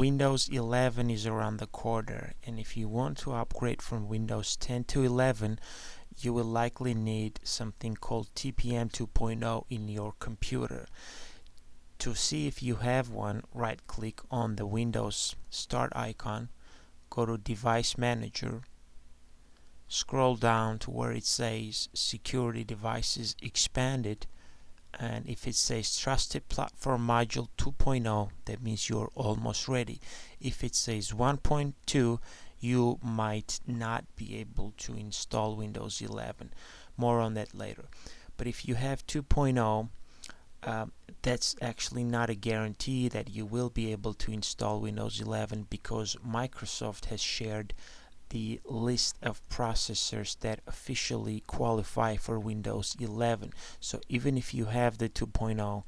Windows 11 is around the corner, and if you want to upgrade from Windows 10 to 11, you will likely need something called TPM 2.0 in your computer. To see if you have one, right-click on the Windows Start icon, go to Device Manager, scroll down to where it says Security Devices Expanded, and if it says Trusted Platform Module 2.0, that means you're almost ready. If it says 1.2, you might not be able to install Windows 11. More on that later. But if you have 2.0, that's actually not a guarantee that you will be able to install Windows 11, because Microsoft has shared the list of processors that officially qualify for Windows 11. So even if you have the 2.0,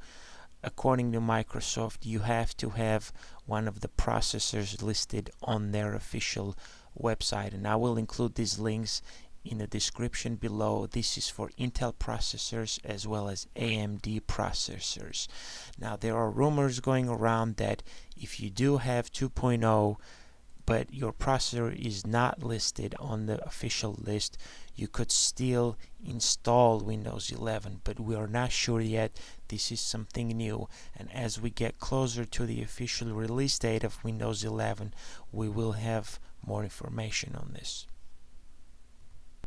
according to Microsoft, you have to have one of the processors listed on their official website, and I will include these links in the description below. This is for Intel processors as well as AMD processors. Now, there are rumors going around that if you do have 2.0 but your processor is not listed on the official list, you could still install Windows 11, but we are not sure yet. This is something new, and as we get closer to the official release date of Windows 11, we will have more information on this.